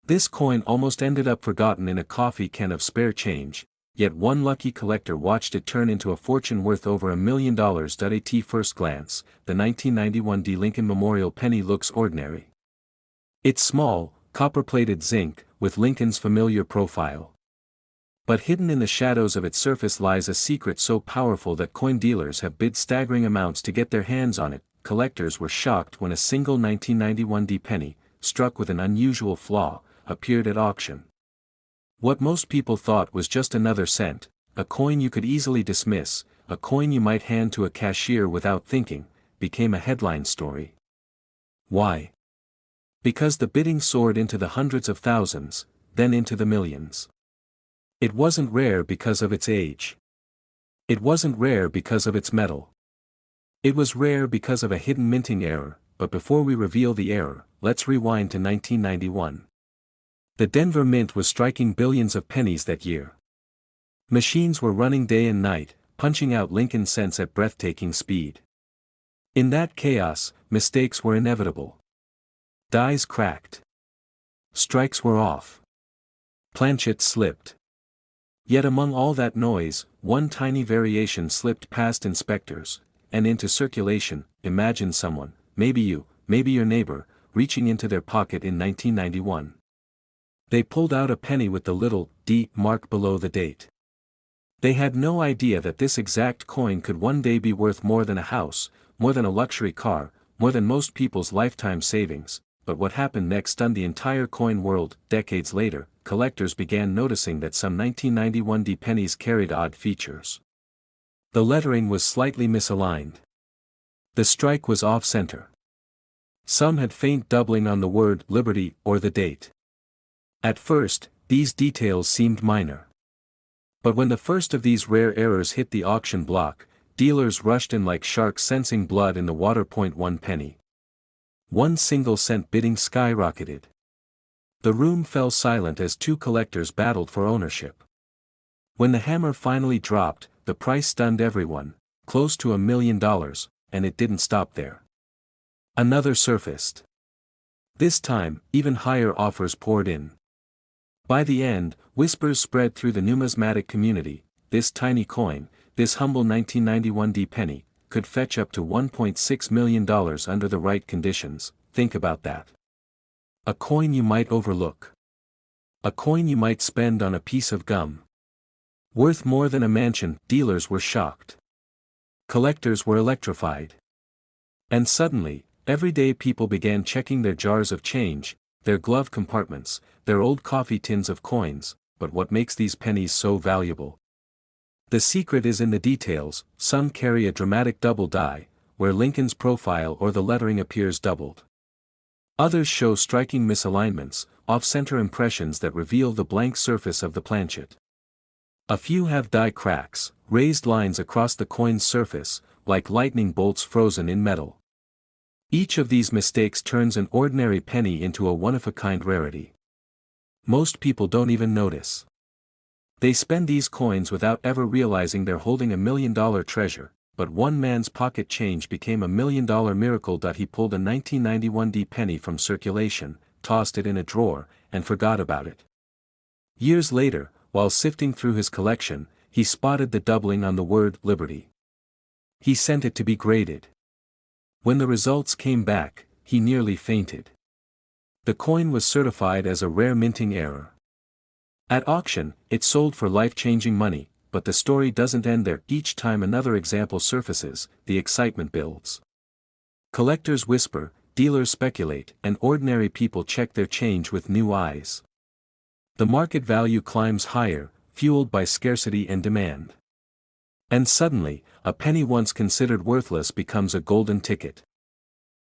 This coin almost ended up forgotten in a coffee can of spare change, yet one lucky collector watched it turn into a fortune worth over $1 million. At first glance, the 1991 D. Lincoln Memorial penny looks ordinary. It's small, copper-plated zinc, with Lincoln's familiar profile. But hidden in the shadows of its surface lies a secret so powerful that coin dealers have bid staggering amounts to get their hands on it. Collectors were shocked when a single 1991 D penny, struck with an unusual flaw, appeared at auction. What most people thought was just another cent, a coin you could easily dismiss, a coin you might hand to a cashier without thinking, became a headline story. Why? Because the bidding soared into the hundreds of thousands, then into the millions. It wasn't rare because of its age. It wasn't rare because of its metal. It was rare because of a hidden minting error, but before we reveal the error, let's rewind to 1991. The Denver Mint was striking billions of pennies that year. Machines were running day and night, punching out Lincoln cents at breathtaking speed. In that chaos, mistakes were inevitable. Dies cracked. Strikes were off. Planchets slipped. Yet among all that noise, one tiny variation slipped past inspectors, and into circulation. Imagine someone, maybe you, maybe your neighbor, reaching into their pocket in 1991. They pulled out a penny with the little D mark below the date. They had no idea that this exact coin could one day be worth more than a house, more than a luxury car, more than most people's lifetime savings. But what happened next stunned the entire coin world. Decades later, collectors began noticing that some 1991 D pennies carried odd features. The lettering was slightly misaligned. The strike was off-center. Some had faint doubling on the word Liberty or the date. At first, these details seemed minor. But when the first of these rare errors hit the auction block, dealers rushed in like sharks sensing blood in the water. 1 penny. 1 single cent bidding skyrocketed. The room fell silent as two collectors battled for ownership. When the hammer finally dropped, the price stunned everyone, close to $1 million, and it didn't stop there. Another surfaced. This time, even higher offers poured in. By the end, whispers spread through the numismatic community. This tiny coin, this humble 1991 D penny, could fetch up to $1.6 million under the right conditions. Think about that. A coin you might overlook. A coin you might spend on a piece of gum. Worth more than a mansion. Dealers were shocked. Collectors were electrified. And suddenly, everyday people began checking their jars of change, their glove compartments, their old coffee tins of coins. But what makes these pennies so valuable? The secret is in the details. Some carry a dramatic double die, where Lincoln's profile or the lettering appears doubled. Others show striking misalignments, off-center impressions that reveal the blank surface of the planchet. A few have die cracks, raised lines across the coin's surface, like lightning bolts frozen in metal. Each of these mistakes turns an ordinary penny into a one-of-a-kind rarity. Most people don't even notice. They spend these coins without ever realizing they're holding $1 million treasure, but one man's pocket change became $1 million miracle. He pulled a 1991 D penny from circulation, tossed it in a drawer, and forgot about it. Years later, while sifting through his collection, he spotted the doubling on the word Liberty. He sent it to be graded. When the results came back, he nearly fainted. The coin was certified as a rare minting error. At auction, it sold for life-changing money, but the story doesn't end there. Each time another example surfaces, the excitement builds. Collectors whisper, dealers speculate, and ordinary people check their change with new eyes. The market value climbs higher, fueled by scarcity and demand. And suddenly, a penny once considered worthless becomes a golden ticket.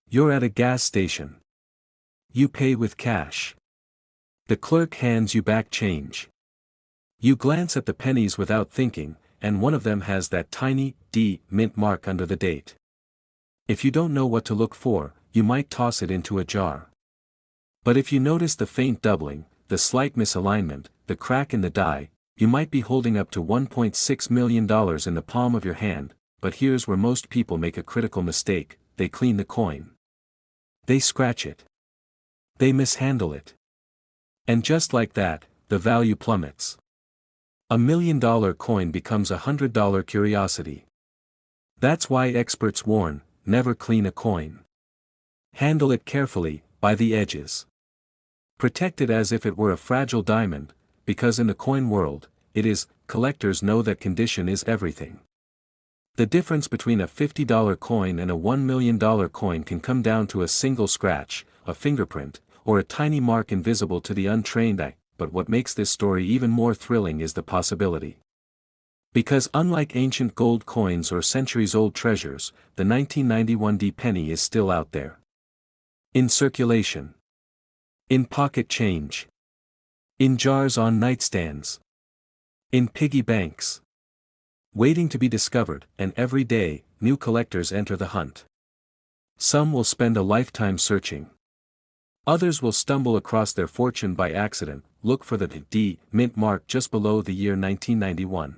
You're at a gas station. You pay with cash. The clerk hands you back change. You glance at the pennies without thinking, and one of them has that tiny D mint mark under the date. If you don't know what to look for, you might toss it into a jar. But if you notice the faint doubling, the slight misalignment, the crack in the die, you might be holding up to $1.6 million in the palm of your hand. But here's where most people make a critical mistake: they clean the coin. They scratch it. They mishandle it. And just like that, the value plummets. $1 million coin becomes $100 curiosity. That's why experts warn, never clean a coin. Handle it carefully, by the edges. Protect it as if it were a fragile diamond, because in the coin world, it is. Collectors know that condition is everything. The difference between a $50 coin and a $1 million coin can come down to a single scratch, a fingerprint, or a tiny mark invisible to the untrained eye, but what makes this story even more thrilling is the possibility. Because unlike ancient gold coins or centuries-old treasures, the 1991 penny is still out there. In circulation. In pocket change. In jars on nightstands. In piggy banks. Waiting to be discovered, and every day, new collectors enter the hunt. Some will spend a lifetime searching. Others will stumble across their fortune by accident, look for the D mint mark just below the year 1991.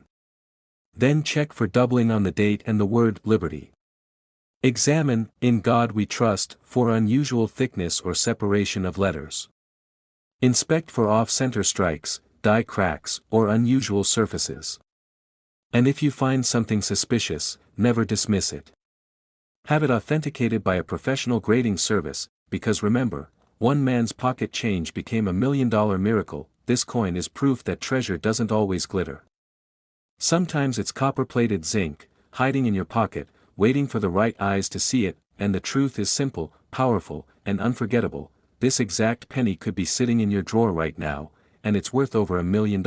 Then check for doubling on the date and the word liberty. Examine, in God we trust, for unusual thickness or separation of letters. Inspect for off-center strikes, die cracks, or unusual surfaces. And if you find something suspicious, never dismiss it. Have it authenticated by a professional grading service, because remember, one man's pocket change became $1 million miracle. This coin is proof that treasure doesn't always glitter. Sometimes it's copper-plated zinc, hiding in your pocket, waiting for the right eyes to see it, and the truth is simple, powerful, and unforgettable. This exact penny could be sitting in your drawer right now, and it's worth over $1 million.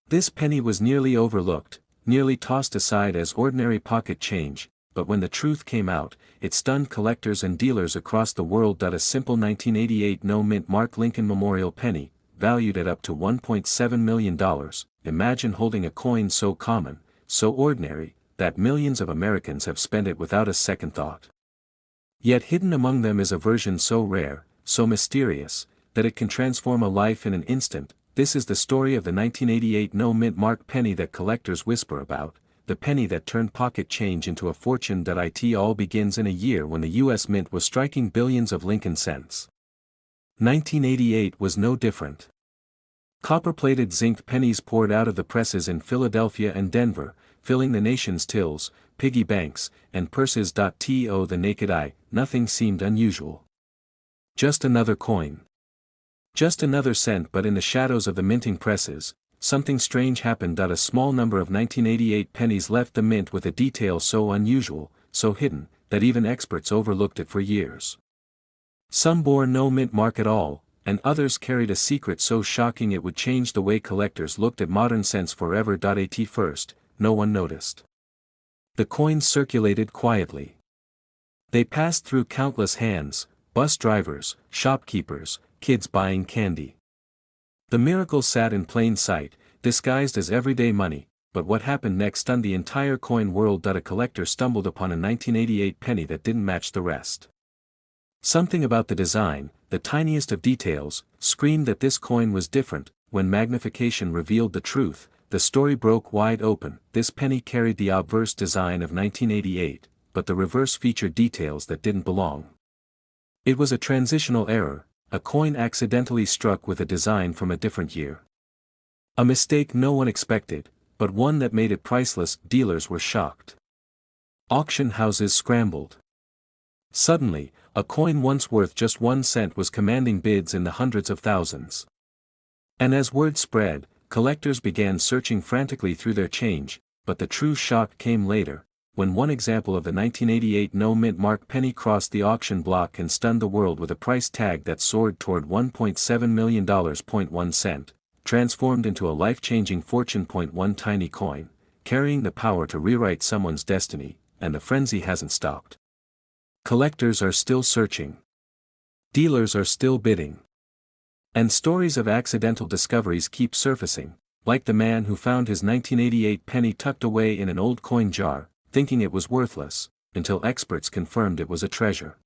This penny was nearly overlooked, nearly tossed aside as ordinary pocket change, but when the truth came out, it stunned collectors and dealers across the world. A simple 1988 no-mint mark Lincoln Memorial penny, valued at up to $1.7 million, imagine holding a coin so common, so ordinary, that millions of Americans have spent it without a second thought. Yet hidden among them is a version so rare, so mysterious, that it can transform a life in an instant. This is the story of the 1988 no-mint mark penny that collectors whisper about, the penny that turned pocket change into a fortune. It all begins in a year when the U.S. Mint was striking billions of Lincoln cents. 1988 was no different. Copper-plated zinc pennies poured out of the presses in Philadelphia and Denver, filling the nation's tills, piggy banks, and purses. To the naked eye, nothing seemed unusual. Just another coin. Just another cent. But in the shadows of the minting presses, something strange happened. A small number of 1988 pennies left the mint with a detail so unusual, so hidden, that even experts overlooked it for years. Some bore no mint mark at all, and others carried a secret so shocking it would change the way collectors looked at modern cents forever. At first, no one noticed. The coins circulated quietly. They passed through countless hands, bus drivers, shopkeepers, kids buying candy. The miracle sat in plain sight, disguised as everyday money, but what happened next stunned the entire coin world. A collector stumbled upon a 1988 penny that didn't match the rest. Something about the design, the tiniest of details, screamed that this coin was different. When magnification revealed the truth, the story broke wide open. This penny carried the obverse design of 1988, but the reverse featured details that didn't belong. It was a transitional error, a coin accidentally struck with a design from a different year. A mistake no one expected, but one that made it priceless. Dealers were shocked. Auction houses scrambled. Suddenly, a coin once worth just 1 cent was commanding bids in the hundreds of thousands. And as word spread, collectors began searching frantically through their change, but the true shock came later, when one example of the 1988 no-mint mark penny crossed the auction block and stunned the world with a price tag that soared toward $1.7 million. 1 cent, transformed into a life-changing fortune. 1 tiny coin, carrying the power to rewrite someone's destiny, and the frenzy hasn't stopped. Collectors are still searching. Dealers are still bidding. And stories of accidental discoveries keep surfacing, like the man who found his 1988 penny tucked away in an old coin jar, thinking it was worthless, until experts confirmed it was a treasure.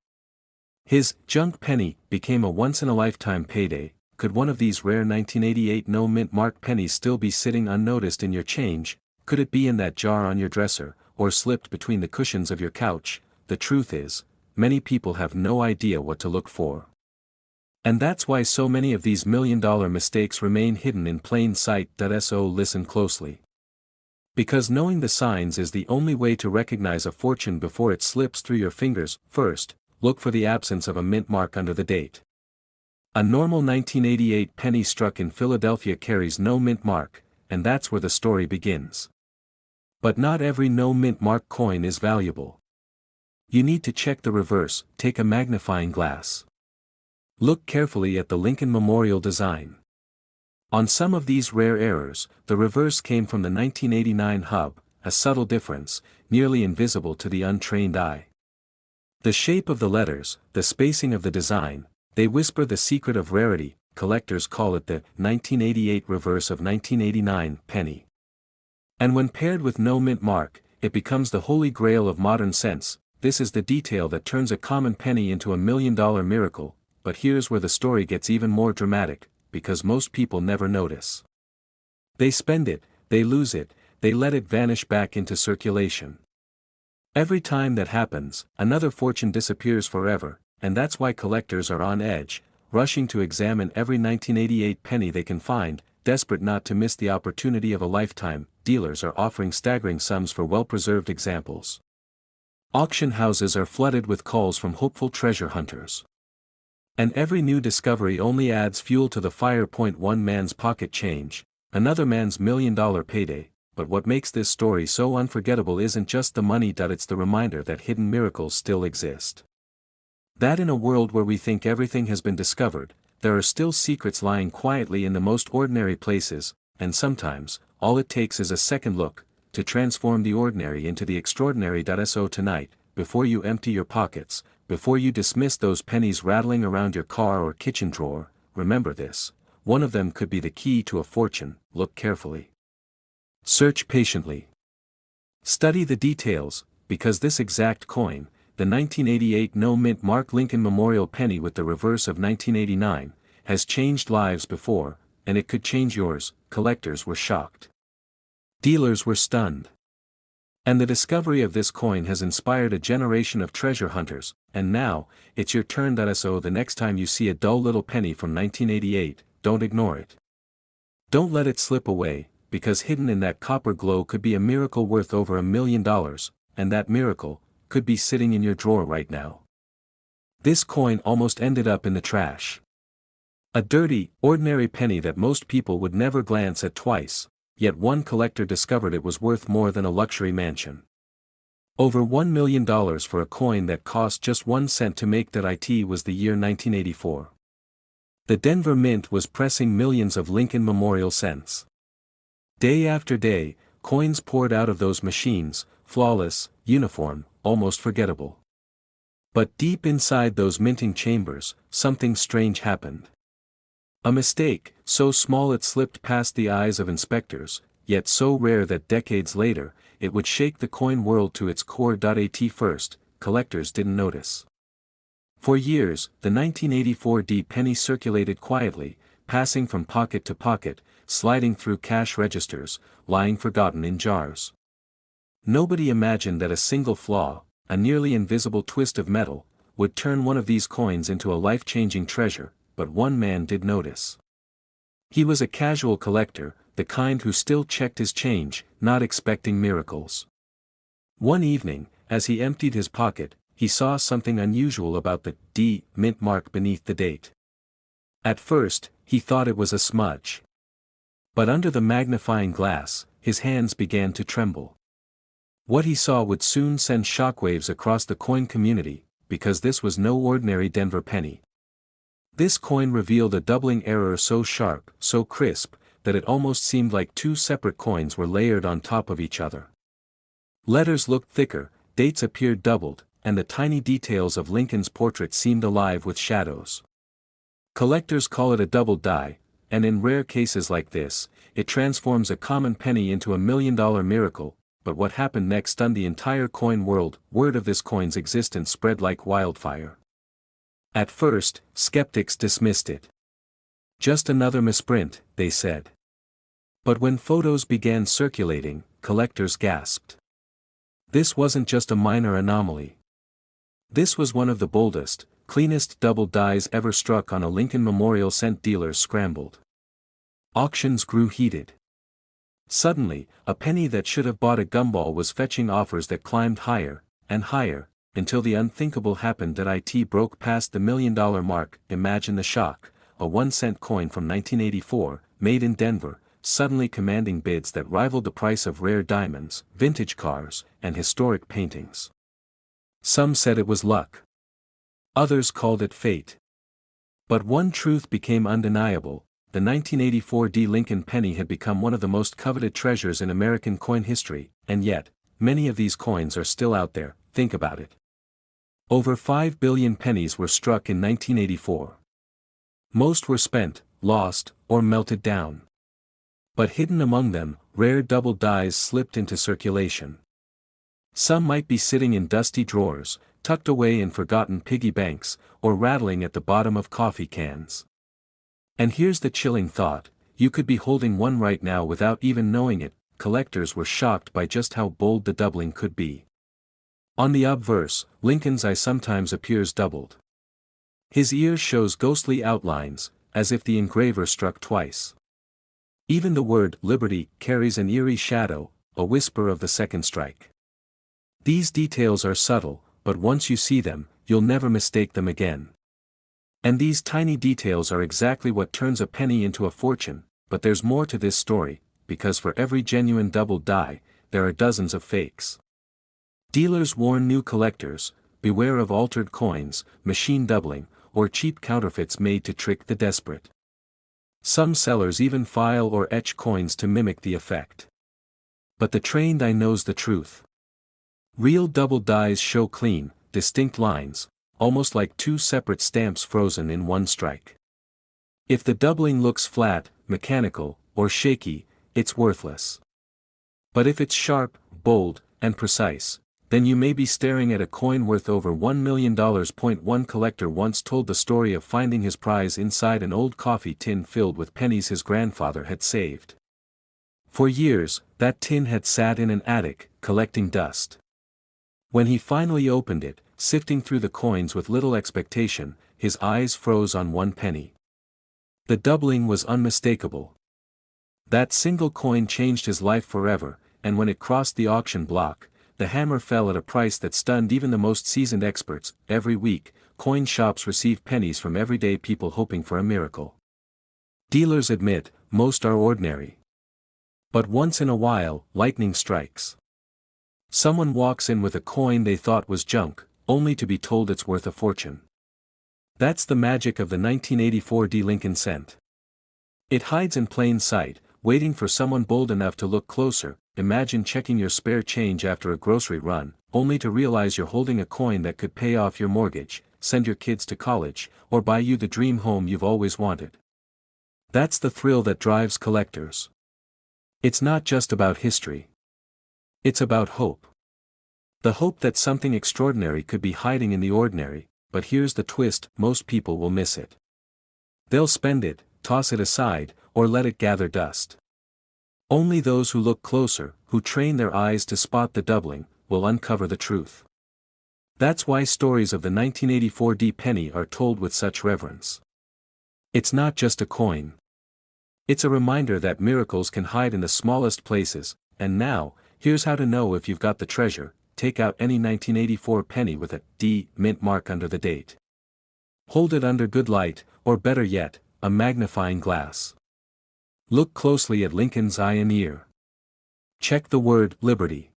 His junk penny became a once-in-a-lifetime payday. Could one of these rare 1988 no-mint mark pennies still be sitting unnoticed in your change? Could it be in that jar on your dresser, or slipped between the cushions of your couch? The truth is, many people have no idea what to look for. And that's why so many of these million-dollar mistakes remain hidden in plain sight. So listen closely. Because knowing the signs is the only way to recognize a fortune before it slips through your fingers. First, look for the absence of a mint mark under the date. A normal 1988 penny struck in Philadelphia carries no mint mark, and that's where the story begins. But not every no mint mark coin is valuable. You need to check the reverse. Take a magnifying glass. Look carefully at the Lincoln Memorial design. On some of these rare errors, the reverse came from the 1989 hub, a subtle difference, nearly invisible to the untrained eye. The shape of the letters, the spacing of the design, they whisper the secret of rarity. Collectors call it the 1988 reverse of 1989 penny. And when paired with no mint mark, it becomes the holy grail of modern sense. This is the detail that turns a common penny into a million-dollar miracle. But here's where the story gets even more dramatic, because most people never notice. They spend it, they lose it, they let it vanish back into circulation. Every time that happens, another fortune disappears forever, and that's why collectors are on edge, rushing to examine every 1988 penny they can find, desperate not to miss the opportunity of a lifetime. Dealers are offering staggering sums for well-preserved examples. Auction houses are flooded with calls from hopeful treasure hunters. And every new discovery only adds fuel to the fire. One man's pocket change, another man's million-dollar payday. But what makes this story so unforgettable isn't just the money. It's the reminder that hidden miracles still exist. That in a world where we think everything has been discovered, there are still secrets lying quietly in the most ordinary places, and sometimes, all it takes is a second look, to transform the ordinary into the extraordinary. So tonight, before you empty your pockets, before you dismiss those pennies rattling around your car or kitchen drawer, remember this: one of them could be the key to a fortune. Look carefully. Search patiently. Study the details, because this exact coin, the 1988 no mint mark Lincoln Memorial penny with the reverse of 1989, has changed lives before, and it could change yours. Collectors were shocked. Dealers were stunned. And the discovery of this coin has inspired a generation of treasure hunters, and now, it's your turn. So the next time you see a dull little penny from 1988, don't ignore it. Don't let it slip away, because hidden in that copper glow could be a miracle worth over $1 million, and that miracle could be sitting in your drawer right now. This coin almost ended up in the trash. A dirty, ordinary penny that most people would never glance at twice, yet one collector discovered it was worth more than a luxury mansion. Over $1 million for a coin that cost just 1 cent to make. It was the year 1984. The Denver Mint was pressing millions of Lincoln Memorial cents. Day after day, coins poured out of those machines, flawless, uniform, almost forgettable. But deep inside those minting chambers, something strange happened. A mistake, so small it slipped past the eyes of inspectors, yet so rare that decades later, it would shake the coin world to its core. At first, collectors didn't notice. For years, the 1984 D penny circulated quietly, passing from pocket to pocket, sliding through cash registers, lying forgotten in jars. Nobody imagined that a single flaw, a nearly invisible twist of metal, would turn one of these coins into a life-changing treasure, but one man did notice. He was a casual collector, the kind who still checked his change, not expecting miracles. One evening, as he emptied his pocket, he saw something unusual about the D mint mark beneath the date. At first, he thought it was a smudge. But under the magnifying glass, his hands began to tremble. What he saw would soon send shockwaves across the coin community, because this was no ordinary Denver penny. This coin revealed a doubling error so sharp, so crisp, that it almost seemed like two separate coins were layered on top of each other. Letters looked thicker, dates appeared doubled, and the tiny details of Lincoln's portrait seemed alive with shadows. Collectors call it a double die, and in rare cases like this, it transforms a common penny into a $1 million miracle. But what happened next stunned the entire coin world. Word of this coin's existence spread like wildfire. At first, skeptics dismissed it. Just another misprint, they said. But when photos began circulating, collectors gasped. This wasn't just a minor anomaly. This was one of the boldest, cleanest double dies ever struck on a Lincoln Memorial cent. Dealers scrambled. Auctions grew heated. Suddenly, a penny that should have bought a gumball was fetching offers that climbed higher, and higher, until the unthinkable happened that it broke past the $1 million mark. Imagine the shock, a 1-cent coin from 1984, made in Denver, suddenly commanding bids that rivaled the price of rare diamonds, vintage cars, and historic paintings. Some said it was luck. Others called it fate. But one truth became undeniable: the 1984 Lincoln penny had become one of the most coveted treasures in American coin history, and yet, many of these coins are still out there. Think about it. Over 5 billion pennies were struck in 1984. Most were spent, lost, or melted down. But hidden among them, rare double dies slipped into circulation. Some might be sitting in dusty drawers, tucked away in forgotten piggy banks, or rattling at the bottom of coffee cans. And here's the chilling thought: you could be holding one right now without even knowing it. Collectors were shocked by just how bold the doubling could be. On the obverse, Lincoln's eye sometimes appears doubled. His ear shows ghostly outlines, as if the engraver struck twice. Even the word "Liberty" carries an eerie shadow, a whisper of the second strike. These details are subtle, but once you see them, you'll never mistake them again. And these tiny details are exactly what turns a penny into a fortune. But there's more to this story, because for every genuine double die, there are dozens of fakes. Dealers warn new collectors: beware of altered coins, machine doubling, or cheap counterfeits made to trick the desperate. Some sellers even file or etch coins to mimic the effect. But the trained eye knows the truth. Real double dies show clean, distinct lines, almost like two separate stamps frozen in one strike. If the doubling looks flat, mechanical, or shaky, it's worthless. But if it's sharp, bold, and precise, then you may be staring at a coin worth over $1 million. One collector once told the story of finding his prize inside an old coffee tin filled with pennies his grandfather had saved. For years, that tin had sat in an attic, collecting dust. When he finally opened it, sifting through the coins with little expectation, his eyes froze on one penny. The doubling was unmistakable. That single coin changed his life forever, and when it crossed the auction block, the hammer fell at a price that stunned even the most seasoned experts. Every week, coin shops receive pennies from everyday people hoping for a miracle. Dealers admit, most are ordinary. But once in a while, lightning strikes. Someone walks in with a coin they thought was junk, only to be told it's worth a fortune. That's the magic of the 1984 Lincoln cent. It hides in plain sight, waiting for someone bold enough to look closer. Imagine checking your spare change after a grocery run, only to realize you're holding a coin that could pay off your mortgage, send your kids to college, or buy you the dream home you've always wanted. That's the thrill that drives collectors. It's not just about history. It's about hope. The hope that something extraordinary could be hiding in the ordinary. But here's the twist: most people will miss it. They'll spend it, toss it aside, or let it gather dust. Only those who look closer, who train their eyes to spot the doubling, will uncover the truth. That's why stories of the 1984 penny are told with such reverence. It's not just a coin. It's a reminder that miracles can hide in the smallest places. And now, here's how to know if you've got the treasure. Take out any 1984 penny with a D mint mark under the date. Hold it under good light, or better yet, a magnifying glass. Look closely at Lincoln's eye and ear. Check the word "Liberty."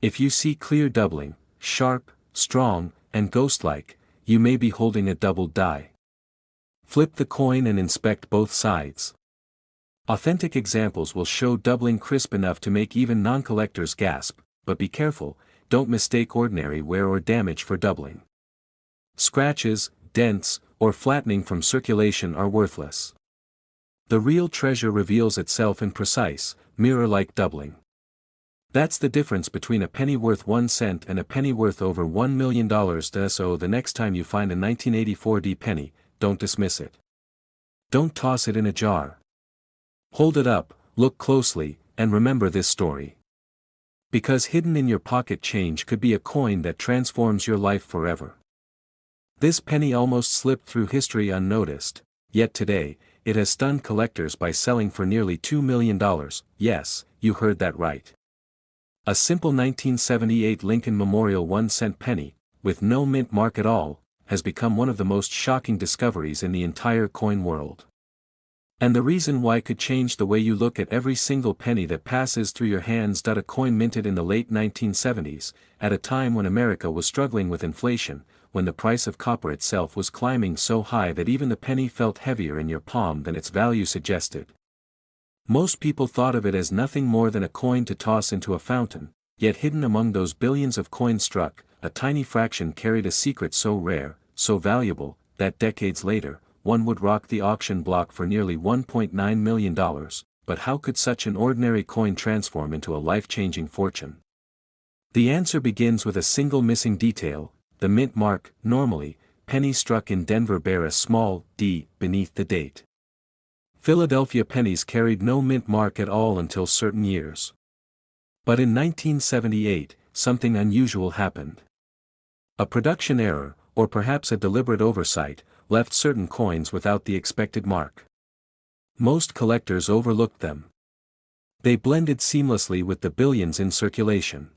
If you see clear doubling, sharp, strong, and ghost-like, you may be holding a double die. Flip the coin and inspect both sides. Authentic examples will show doubling crisp enough to make even non-collectors gasp. But be careful, don't mistake ordinary wear or damage for doubling. Scratches, dents, or flattening from circulation are worthless. The real treasure reveals itself in precise, mirror-like doubling. That's the difference between a penny worth 1 cent and a penny worth over $1 million. So the next time you find a 1984 penny, don't dismiss it. Don't toss it in a jar. Hold it up, look closely, and remember this story. Because hidden in your pocket change could be a coin that transforms your life forever. This penny almost slipped through history unnoticed, yet today, it has stunned collectors by selling for nearly $2 million. Yes, you heard that right. A simple 1978 Lincoln Memorial 1-cent penny, with no mint mark at all, has become one of the most shocking discoveries in the entire coin world. And the reason why could change the way you look at every single penny that passes through your hands. A coin minted in the late 1970s, at a time when America was struggling with inflation, when the price of copper itself was climbing so high that even the penny felt heavier in your palm than its value suggested. Most people thought of it as nothing more than a coin to toss into a fountain, yet hidden among those billions of coins struck, a tiny fraction carried a secret so rare, so valuable, that decades later, one would rock the auction block for nearly $1.9 million, but how could such an ordinary coin transform into a life-changing fortune? The answer begins with a single missing detail: the mint mark. Normally, pennies struck in Denver bear a small D beneath the date. Philadelphia pennies carried no mint mark at all until certain years. But in 1978, something unusual happened. A production error, or perhaps a deliberate oversight, left certain coins without the expected mark. Most collectors overlooked them. They blended seamlessly with the billions in circulation.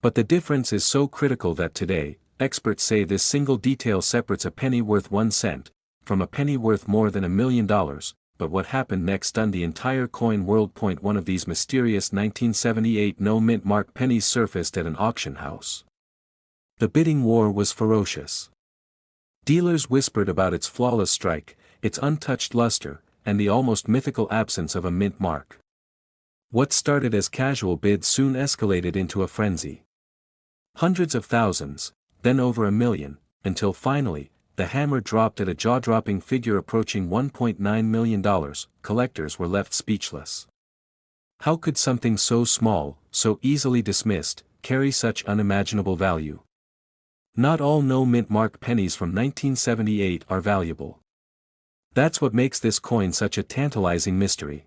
But the difference is so critical that today, experts say this single detail separates a penny worth 1 cent from a penny worth more than $1 million. But what happened next stunned the entire coin world. One of these mysterious 1978 no mint mark pennies surfaced at an auction house. The bidding war was ferocious. Dealers whispered about its flawless strike, its untouched luster, and the almost mythical absence of a mint mark. What started as casual bids soon escalated into a frenzy. Hundreds of thousands, then over 1 million, until finally, the hammer dropped at a jaw-dropping figure approaching $1.9 million. Collectors were left speechless. How could something so small, so easily dismissed, carry such unimaginable value? Not all no mint mark pennies from 1978 are valuable. That's what makes this coin such a tantalizing mystery.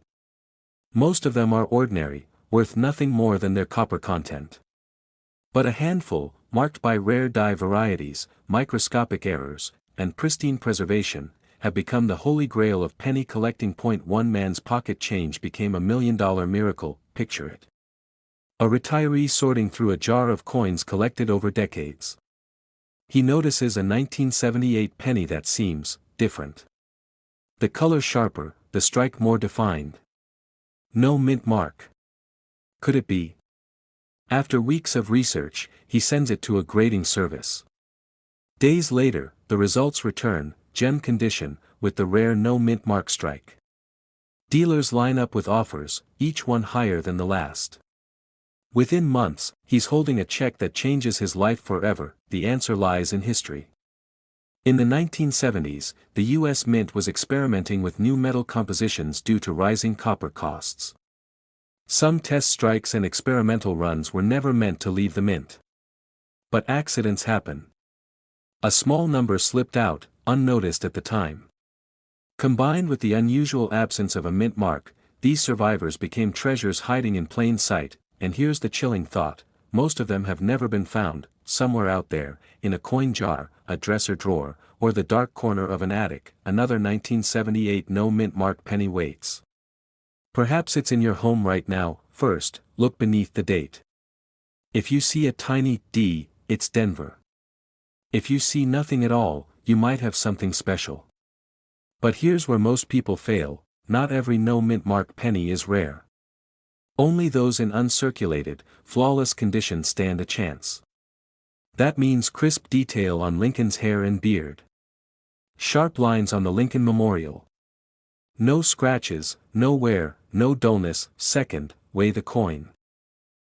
Most of them are ordinary, worth nothing more than their copper content. But a handful, marked by rare die varieties, microscopic errors, and pristine preservation, have become the holy grail of penny collecting. One man's pocket change became $1 million miracle. Picture it. A retiree sorting through a jar of coins collected over decades. He notices a 1978 penny that seems different. The color sharper, the strike more defined. No mint mark. Could it be? After weeks of research, he sends it to a grading service. Days later, the results return, gem condition, with the rare no mint mark strike. Dealers line up with offers, each one higher than the last. Within months, he's holding a check that changes his life forever. The answer lies in history. In the 1970s, the U.S. Mint was experimenting with new metal compositions due to rising copper costs. Some test strikes and experimental runs were never meant to leave the mint. But accidents happen. A small number slipped out, unnoticed at the time. Combined with the unusual absence of a mint mark, these survivors became treasures hiding in plain sight. And here's the chilling thought: most of them have never been found. Somewhere out there, in a coin jar, a dresser drawer, or the dark corner of an attic, another 1978 no mint mark penny waits. Perhaps it's in your home right now. First, look beneath the date. If you see a tiny D, it's Denver. If you see nothing at all, you might have something special. But here's where most people fail: not every no mint mark penny is rare. Only those in uncirculated, flawless condition stand a chance. That means crisp detail on Lincoln's hair and beard. Sharp lines on the Lincoln Memorial. No scratches, no wear, no dullness. Second, weigh the coin.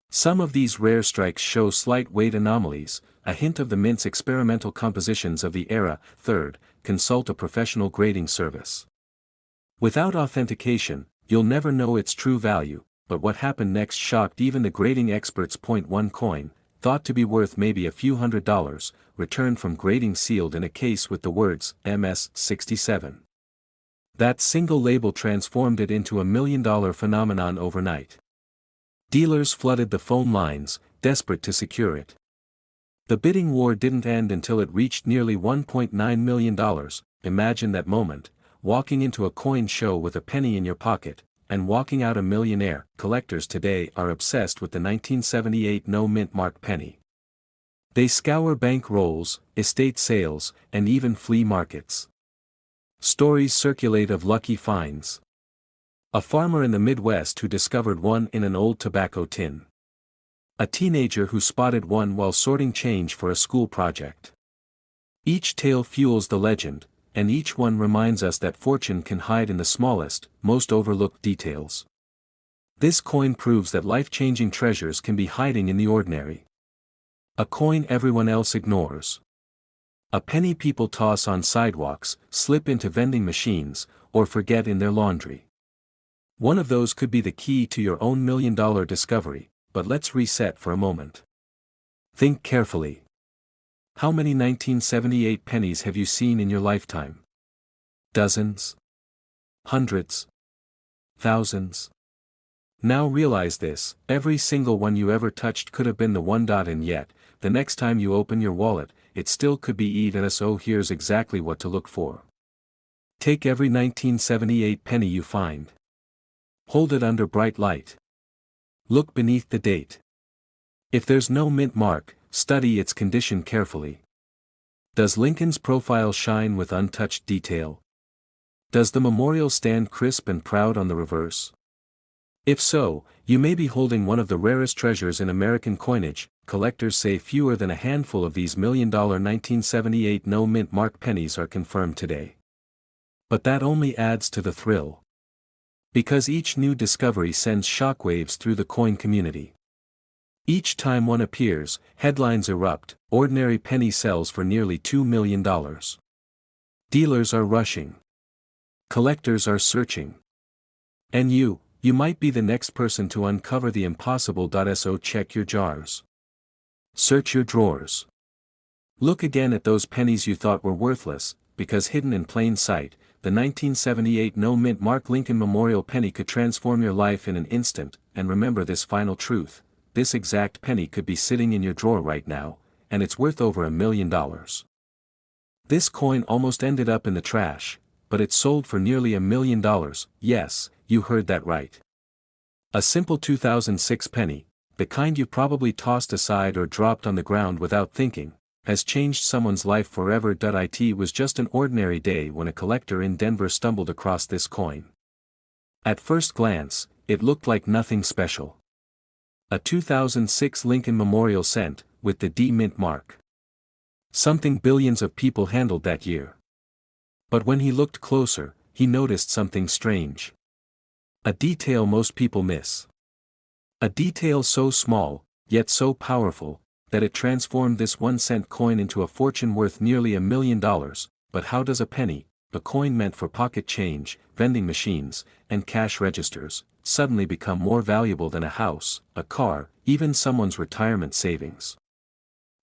Some of these rare strikes show slight weight anomalies, a hint of the mint's experimental compositions of the era. Third, consult a professional grading service. Without authentication, you'll never know its true value. But what happened next shocked even the grading experts. One coin, thought to be worth maybe a few $100s, returned from grading sealed in a case with the words MS-67. That single label transformed it into $1 million phenomenon overnight. Dealers flooded the phone lines, desperate to secure it. The bidding war didn't end until it reached nearly $1.9 million. Imagine that moment, walking into a coin show with a penny in your pocket, and walking out a millionaire. Collectors today are obsessed with the 1978 no-mint mark penny. They scour bank rolls, estate sales, and even flea markets. Stories circulate of lucky finds. A farmer in the Midwest who discovered one in an old tobacco tin. A teenager who spotted one while sorting change for a school project. Each tale fuels the legend, and each one reminds us that fortune can hide in the smallest, most overlooked details. This coin proves that life-changing treasures can be hiding in the ordinary. A coin everyone else ignores. A penny people toss on sidewalks, slip into vending machines, or forget in their laundry. One of those could be the key to your own million-dollar discovery, but let's reset for a moment. Think carefully. How many 1978 pennies have you seen in your lifetime? Dozens? Hundreds? Thousands? Now realize this, every single one you ever touched could have been the one. And yet, the next time you open your wallet, it still could be it. So here's exactly what to look for. Take every 1978 penny you find. Hold it under bright light. Look beneath the date. If there's no mint mark, study its condition carefully. Does Lincoln's profile shine with untouched detail? Does the memorial stand crisp and proud on the reverse? If so, you may be holding one of the rarest treasures in American coinage. Collectors say fewer than a handful of these million-dollar 1978 no-mint mark pennies are confirmed today. But that only adds to the thrill. Because each new discovery sends shockwaves through the coin community. Each time one appears, headlines erupt. Ordinary penny sells for nearly $2 million. Dealers are rushing. Collectors are searching. And you might be the next person to uncover the impossible. So check your jars. Search your drawers. Look again at those pennies you thought were worthless, because hidden in plain sight, the 1978 no-mint mark Lincoln Memorial penny could transform your life in an instant. And remember this final truth. This exact penny could be sitting in your drawer right now, and it's worth over $1 million. This coin almost ended up in the trash, but it sold for nearly $1 million. Yes, you heard that right. A simple 2006 penny, the kind you probably tossed aside or dropped on the ground without thinking, has changed someone's life forever. It was just an ordinary day when a collector in Denver stumbled across this coin. At first glance, it looked like nothing special. A 2006 Lincoln Memorial cent, with the D mint mark. Something billions of people handled that year. But when he looked closer, he noticed something strange. A detail most people miss. A detail so small, yet so powerful, that it transformed this 1-cent coin into a fortune worth nearly $1 million. But how does a penny, a coin meant for pocket change, vending machines, and cash registers, suddenly become more valuable than a house, a car, even someone's retirement savings?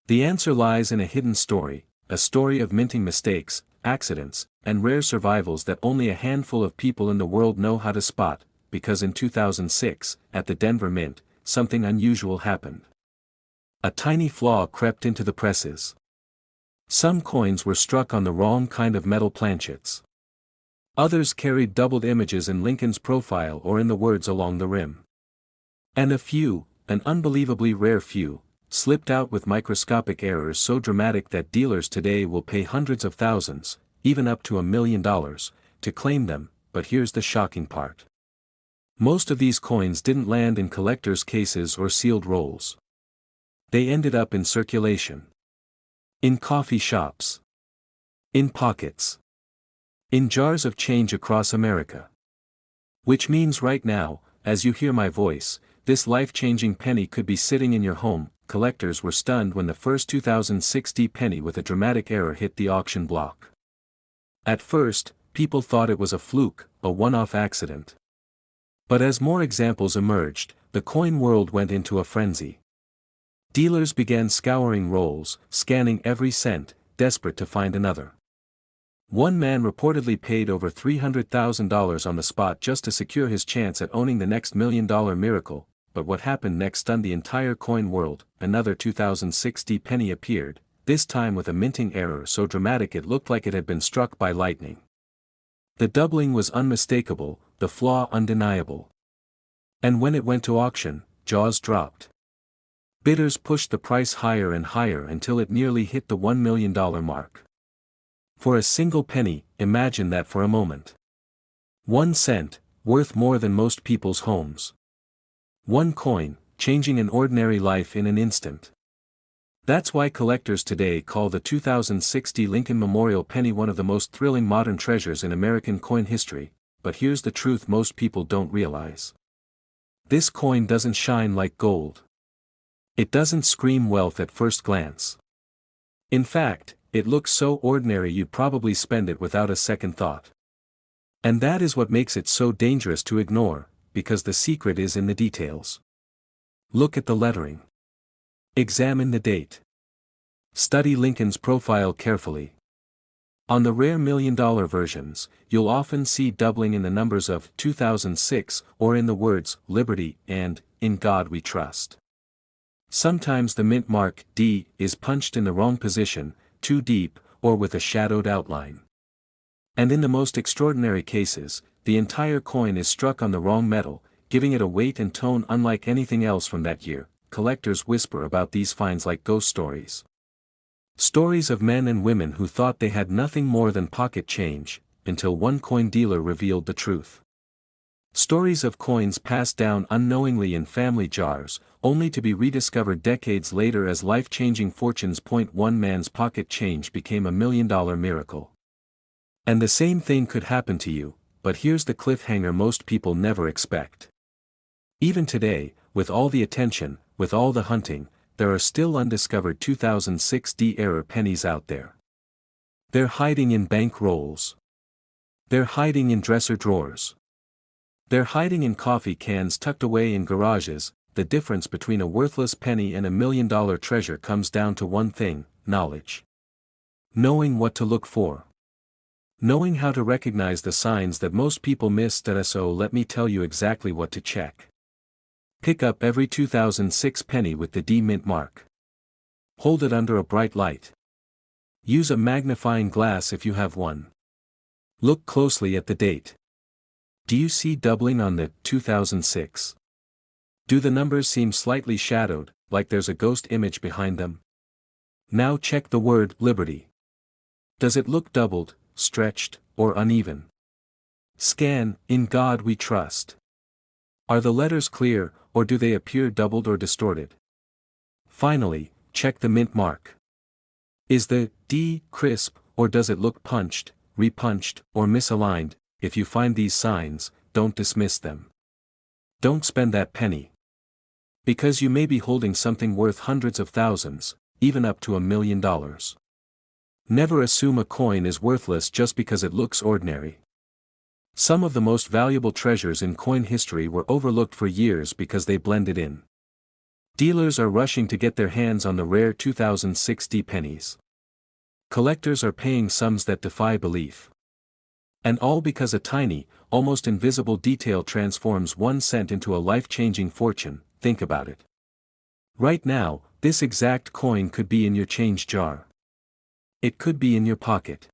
The answer lies in a hidden story, a story of minting mistakes, accidents, and rare survivals that only a handful of people in the world know how to spot. Because in 2006, at the Denver Mint, something unusual happened. A tiny flaw crept into the presses. Some coins were struck on the wrong kind of metal planchets. Others carried doubled images in Lincoln's profile or in the words along the rim. And a few, an unbelievably rare few, slipped out with microscopic errors so dramatic that dealers today will pay hundreds of thousands, even up to $1 million, to claim them. But here's the shocking part. Most of these coins didn't land in collectors' cases or sealed rolls. They ended up in circulation. In coffee shops. In pockets. In jars of change across America. Which means right now, as you hear my voice, this life-changing penny could be sitting in your home. Collectors were stunned when the first 2006 D penny with a dramatic error hit the auction block. At first, people thought it was a fluke, a one-off accident. But as more examples emerged, the coin world went into a frenzy. Dealers began scouring rolls, scanning every cent, desperate to find another. One man reportedly paid over $300,000 on the spot just to secure his chance at owning the next $1 million miracle. but what happened next stunned the entire coin world. Another 2060 penny appeared, this time with a minting error so dramatic it looked like it had been struck by lightning. The doubling was unmistakable, the flaw undeniable. And when it went to auction, jaws dropped. Bidders pushed the price higher and higher until it nearly hit the $1 million mark. For a single penny, imagine that for a moment. 1 cent, worth more than most people's homes. One coin, changing an ordinary life in an instant. That's why collectors today call the 2060 Lincoln Memorial penny one of the most thrilling modern treasures in American coin history, but here's the truth most people don't realize. This coin doesn't shine like gold. It doesn't scream wealth at first glance. In fact, it looks so ordinary you'd probably spend it without a second thought. And that is what makes it so dangerous to ignore, because the secret is in the details. Look at the lettering. Examine the date. Study Lincoln's profile carefully. On the rare $1 million versions, you'll often see doubling in the numbers of 2006 or in the words Liberty and In God We Trust. Sometimes the mint mark D is punched in the wrong position, too deep, or with a shadowed outline. And in the most extraordinary cases, the entire coin is struck on the wrong metal, giving it a weight and tone unlike anything else from that year. Collectors whisper about these finds like ghost stories. Stories of men and women who thought they had nothing more than pocket change, until one coin dealer revealed the truth. Stories of coins passed down unknowingly in family jars, only to be rediscovered decades later as life-changing fortunes. One man's pocket change became $1 million miracle. And the same thing could happen to you, but here's the cliffhanger most people never expect. Even today, with all the attention, with all the hunting, there are still undiscovered 2006 D-era pennies out there. They're hiding in bank rolls. They're hiding in dresser drawers. They're hiding in coffee cans tucked away in garages. The difference between a worthless penny and $1 million treasure comes down to one thing: knowledge. Knowing what to look for. Knowing how to recognize the signs that most people miss. So let me tell you exactly what to check. Pick up every 2006 penny with the D mint mark. Hold it under a bright light. Use a magnifying glass if you have one. Look closely at the date. Do you see doubling on the 2006? Do the numbers seem slightly shadowed, like there's a ghost image behind them? Now check the word Liberty. Does it look doubled, stretched, or uneven? Scan In God We Trust. Are the letters clear, or do they appear doubled or distorted? Finally, check the mint mark. Is the D crisp, or does it look punched, repunched, or misaligned? If you find these signs, don't dismiss them. Don't spend that penny. Because you may be holding something worth hundreds of thousands, even up to $1 million. Never assume a coin is worthless just because it looks ordinary. Some of the most valuable treasures in coin history were overlooked for years because they blended in. Dealers are rushing to get their hands on the rare 2060 pennies. Collectors are paying sums that defy belief. And all because a tiny, almost invisible detail transforms 1 cent into a life-changing fortune. Think about it. Right now, this exact coin could be in your change jar. It could be in your pocket.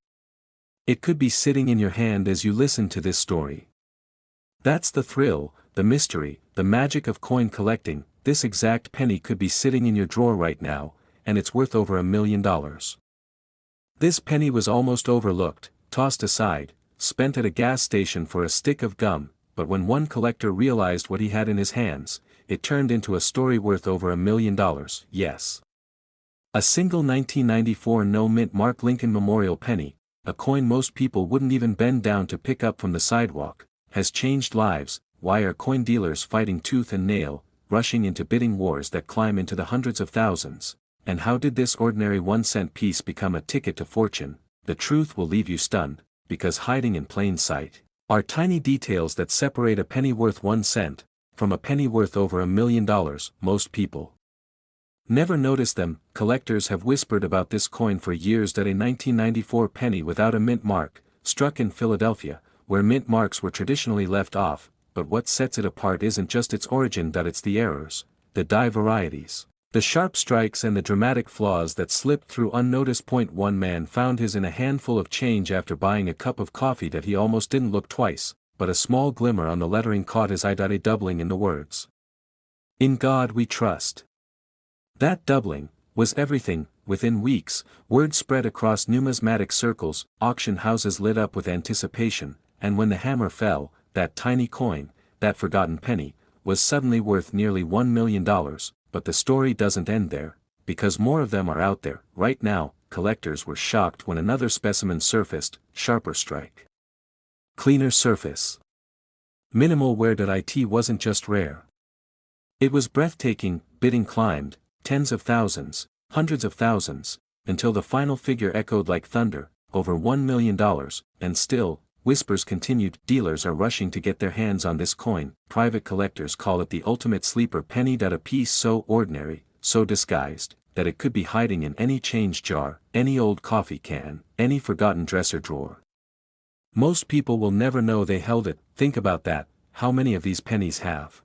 It could be sitting in your hand as you listen to this story. That's the thrill, the mystery, the magic of coin collecting. This exact penny could be sitting in your drawer right now, and it's worth over $1 million. This penny was almost overlooked, tossed aside, spent at a gas station for a stick of gum, but when one collector realized what he had in his hands, it turned into a story worth over $1 million. Yes. A single 1994 no-mint mark Lincoln Memorial penny, a coin most people wouldn't even bend down to pick up from the sidewalk, has changed lives. Why are coin dealers fighting tooth and nail, rushing into bidding wars that climb into the hundreds of thousands? And how did this ordinary 1-cent piece become a ticket to fortune? The truth will leave you stunned, because hiding in plain sight are tiny details that separate a penny worth 1 cent from a penny worth over $1 million. Most people never notice them. Collectors have whispered about this coin for years. That a 1994 penny without a mint mark, struck in Philadelphia, where mint marks were traditionally left off, but what sets it apart isn't just its origin, that it's the errors, the die varieties, the sharp strikes and the dramatic flaws that slipped through unnoticed. One man found his in a handful of change after buying a cup of coffee that he almost didn't look twice, but a small glimmer on the lettering caught his eye. A doubling in the words. "In God we trust." That doubling was everything. Within weeks, word spread across numismatic circles, auction houses lit up with anticipation, and when the hammer fell, that tiny coin, that forgotten penny, was suddenly worth nearly $1 million. But the story doesn't end there, because more of them are out there. Right now, collectors were shocked when another specimen surfaced: sharper strike, cleaner surface, minimal wear. It wasn't just rare. It was breathtaking. Bidding climbed, tens of thousands, hundreds of thousands, until the final figure echoed like thunder, over $1 million, and still, whispers continued. Dealers are rushing to get their hands on this coin. Private collectors call it the ultimate sleeper penny. A piece so ordinary, so disguised, that it could be hiding in any change jar, any old coffee can, any forgotten dresser drawer. Most people will never know they held it. Think about that. How many of these pennies have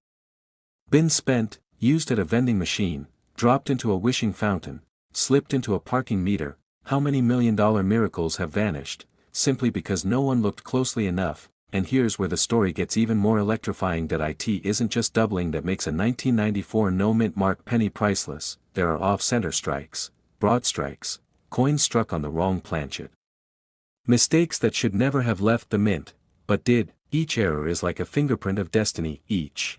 been spent, used at a vending machine, dropped into a wishing fountain, slipped into a parking meter? How many million-dollar miracles have vanished, simply because no one looked closely enough? And here's where the story gets even more electrifying. It isn't just doubling that makes a 1994 no-mint mark penny priceless. There are off-center strikes, broad strikes, coins struck on the wrong planchet, mistakes that should never have left the mint, but did. Each error is like a fingerprint of destiny. Each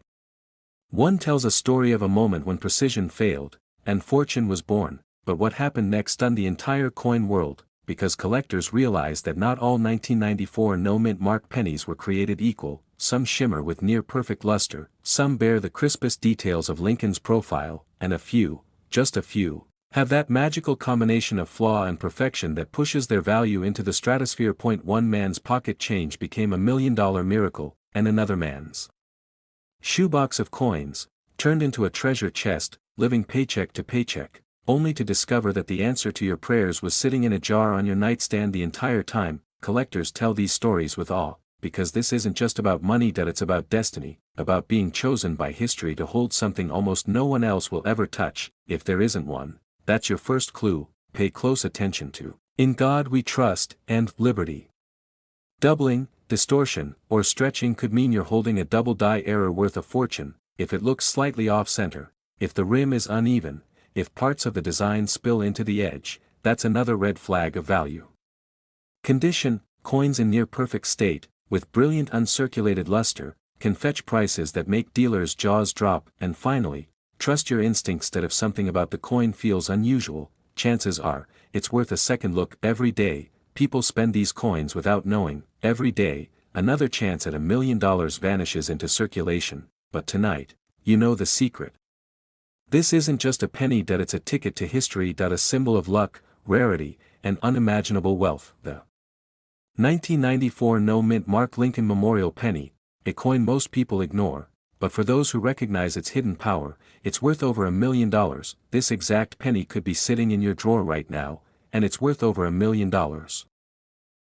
one tells a story of a moment when precision failed, and fortune was born. But what happened next stunned the entire coin world, because collectors realized that not all 1994 no-mint mark pennies were created equal. Some shimmer with near-perfect luster, some bear the crispest details of Lincoln's profile, and a few, just a few, have that magical combination of flaw and perfection that pushes their value into the stratosphere. One man's pocket change became $1 million miracle, and another man's shoebox of coins turned into a treasure chest, living paycheck to paycheck, only to discover that the answer to your prayers was sitting in a jar on your nightstand the entire time. Collectors tell these stories with awe, because this isn't just about money. It's about destiny, about being chosen by history to hold something almost no one else will ever touch. If there isn't one, that's your first clue. Pay close attention to "In God We Trust" and "Liberty." Doubling, distortion, or stretching could mean you're holding a double die error worth a fortune. If it looks slightly off-center, if the rim is uneven, if parts of the design spill into the edge, that's another red flag of value. Condition, coins in near-perfect state, with brilliant uncirculated luster, can fetch prices that make dealers' jaws drop. And finally, trust your instincts that if something about the coin feels unusual, chances are, it's worth a second look. Every day, people spend these coins without knowing. Every day, another chance at $1 million vanishes into circulation. But tonight, you know the secret. This isn't just a penny. It's a ticket to history. A symbol of luck, rarity, and unimaginable wealth. The 1994 no-mint mark Lincoln Memorial Penny, a coin most people ignore, but for those who recognize its hidden power, it's worth over $1 million. This exact penny could be sitting in your drawer right now, and it's worth over $1 million.